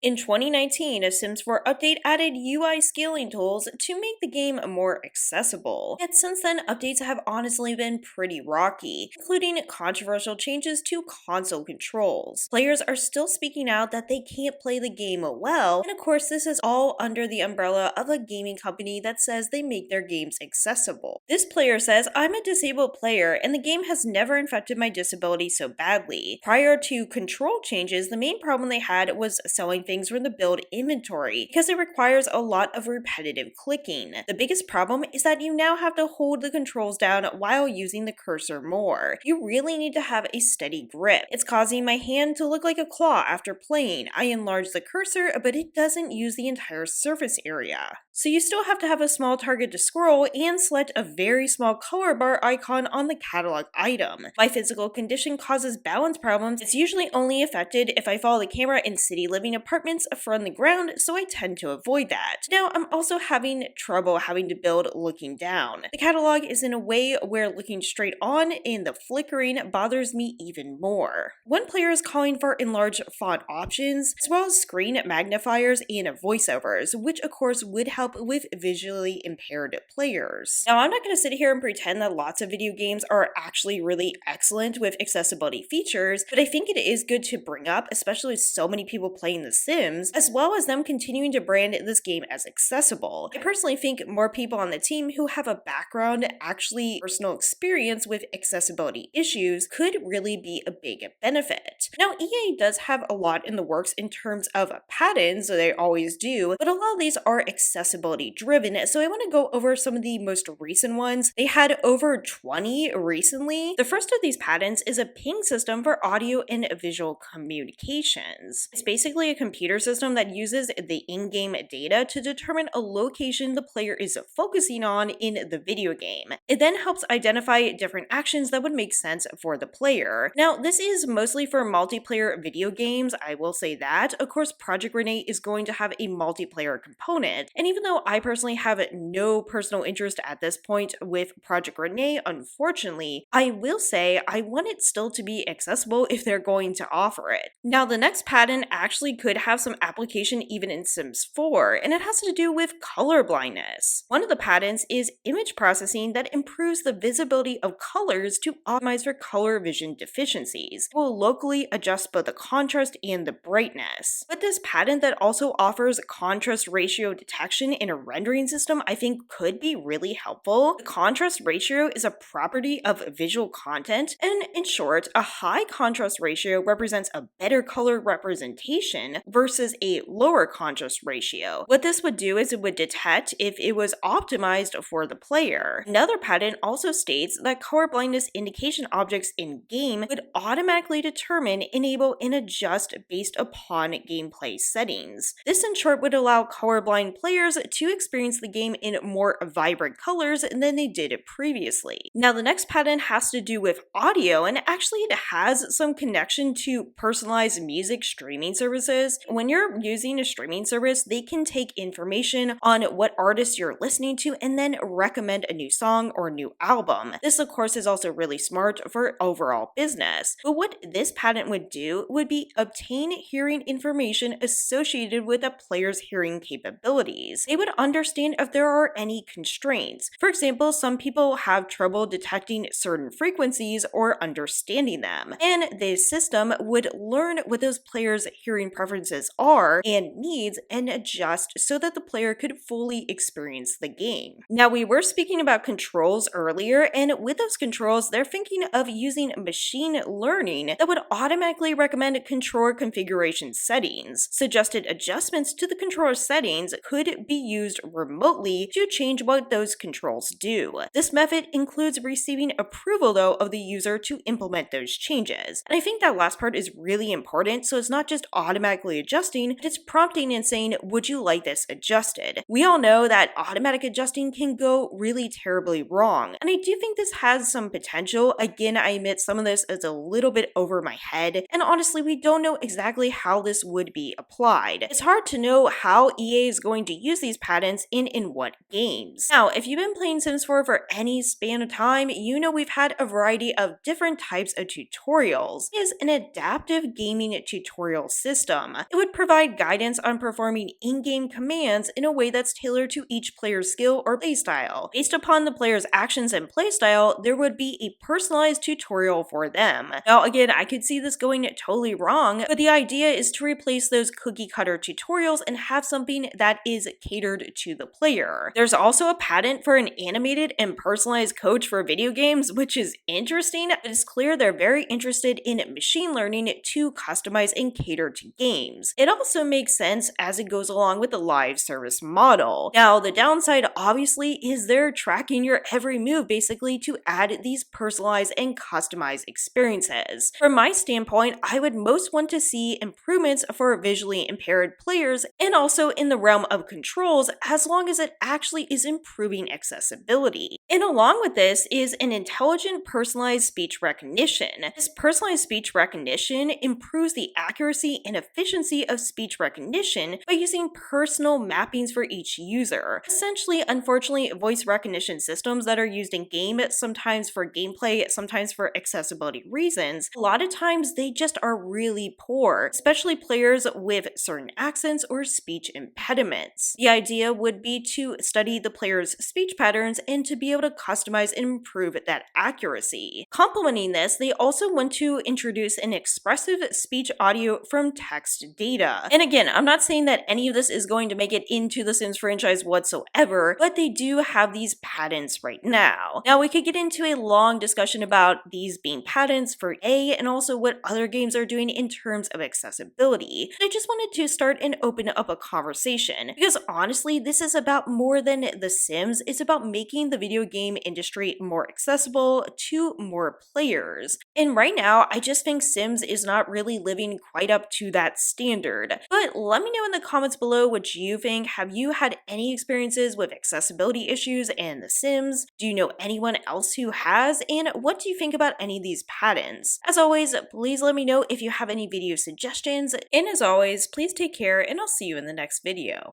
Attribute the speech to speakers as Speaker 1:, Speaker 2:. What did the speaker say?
Speaker 1: In 2019, a Sims 4 update added UI scaling tools to make the game more accessible. Yet since then, updates have honestly been pretty rocky, including controversial changes to console controls. Players are still speaking out that they can't play the game well, and of course this is all under the umbrella of a gaming company that says they make their games accessible. This player says, "I'm a disabled player and the game has never affected my disability so badly. Prior to control changes, the main problem they had was selling things from the build inventory because it requires a lot of repetitive clicking. The biggest problem is that you now have to hold the controls down while using the cursor more. You really need to have a steady grip. It's causing my hand to look like a claw after playing. I enlarge the cursor, but it doesn't use the entire surface area." So you still have to have a small target to scroll and select a very small color bar icon on the catalog item. My physical condition causes balance problems. It's usually only affected if I follow the camera in city living apartments from the ground, so I tend to avoid that. Now, I'm also having trouble having to build looking down. The catalog is in a way where looking straight on and the flickering bothers me even more. One player is calling for enlarged font options, as well as screen magnifiers and voiceovers, which of course would help with visually impaired players. Now, I'm not going to sit here and pretend that lots of video games are actually really excellent with accessibility features, but I think it is good to bring up, especially with so many people playing The Sims, as well as them continuing to brand this game as accessible. I personally think more people on the team who have a background, actually personal experience with accessibility issues could really be a big benefit. Now, EA does have a lot in the works in terms of patents, so they always do, but a lot of these are accessibility driven, so I want to go over some of the most recent ones. They had over 20 recently. The first of these patents is a ping system for audio and visual communications. It's basically a computer system that uses the in-game data to determine a location the player is focusing on in the video game. It then helps identify different actions that would make sense for the player. Now, this is mostly for multiplayer video games, I will say that. Of course, Project Renee is going to have a multiplayer component, and even though I personally have no personal interest at this point with Project Renee, unfortunately, I will say I want it still to be accessible if they're going to offer it. Now, the next patent actually could have some application even in Sims 4, and it has to do with color blindness. One of the patents is image processing that improves the visibility of colors to optimize for color vision deficiencies. It will locally adjust both the contrast and the brightness. But this patent that also offers contrast ratio detection in a rendering system I think could be really helpful. The contrast ratio is a property of visual content, and in short, a high contrast ratio represents a better color representation versus a lower contrast ratio. What this would do is it would detect if it was optimized for the player. Another patent also states that color blindness indication objects in-game would automatically determine, enable, and adjust based upon gameplay settings. This in short would allow colorblind players to experience the game in more vibrant colors than they did previously. Now, the next patent has to do with audio, and actually it has some connection to personalized music streaming services. When you're using a streaming service, they can take information on what artists you're listening to and then recommend a new song or a new album. This, of course, is also really smart for overall business. But what this patent would do would be obtain hearing information associated with a player's hearing capabilities. They would understand if there are any constraints. For example, some people have trouble detecting certain frequencies or understanding them, and the system would learn what those players' hearing preferences are and needs and adjust so that the player could fully experience the game. Now, we were speaking about controls earlier, and with those controls, they're thinking of using machine learning that would automatically recommend controller configuration settings. Suggested adjustments to the controller settings could be used remotely to change what those controls do. This method includes receiving approval, though, of the user to implement those changes. And I think that last part is really important, so it's not just automatically adjusting, but it's prompting and saying, would you like this adjusted? We all know that automatic adjusting can go really terribly wrong, and I do think this has some potential. Again, I admit some of this is a little bit over my head, and honestly, we don't know exactly how this would be applied. It's hard to know how EA is going to use these patents in what games. Now, if you've been playing Sims 4 for any span of time, you know we've had a variety of different types of tutorials. It is an adaptive gaming tutorial system. It It would provide guidance on performing in-game commands in a way that's tailored to each player's skill or playstyle. Based upon the player's actions and playstyle, there would be a personalized tutorial for them. Now again, I could see this going totally wrong, but the idea is to replace those cookie cutter tutorials and have something that is catered to the player. There's also a patent for an animated and personalized coach for video games, which is interesting. It's clear they're very interested in machine learning to customize and cater to games. It also makes sense as it goes along with the live service model. Now, the downside obviously is they're tracking your every move basically to add these personalized and customized experiences. From my standpoint, I would most want to see improvements for visually impaired players and also in the realm of controls as long as it actually is improving accessibility. And along with this is an intelligent personalized speech recognition. This personalized speech recognition improves the accuracy and efficiency of speech recognition by using personal mappings for each user. Essentially, unfortunately, voice recognition systems that are used in game, sometimes for gameplay, sometimes for accessibility reasons, a lot of times they just are really poor, especially players with certain accents or speech impediments. The idea would be to study the player's speech patterns and to be able to customize and improve that accuracy. Complementing this, they also want to introduce an expressive speech audio from text data. And again, I'm not saying that any of this is going to make it into the Sims franchise whatsoever, but they do have these patents right now. Now, we could get into a long discussion about these being patents for A and also what other games are doing in terms of accessibility. I just wanted to start and open up a conversation because honestly, this is about more than The Sims. It's about making the video game industry more accessible to more players. And right now, I just think Sims is not really living quite up to that standard. But let me know in the comments below what you think. Have you had any experiences with accessibility issues in The Sims? Do you know anyone else who has? And what do you think about any of these patents? As always, please let me know if you have any video suggestions. And as always, please take care and I'll see you in the next video.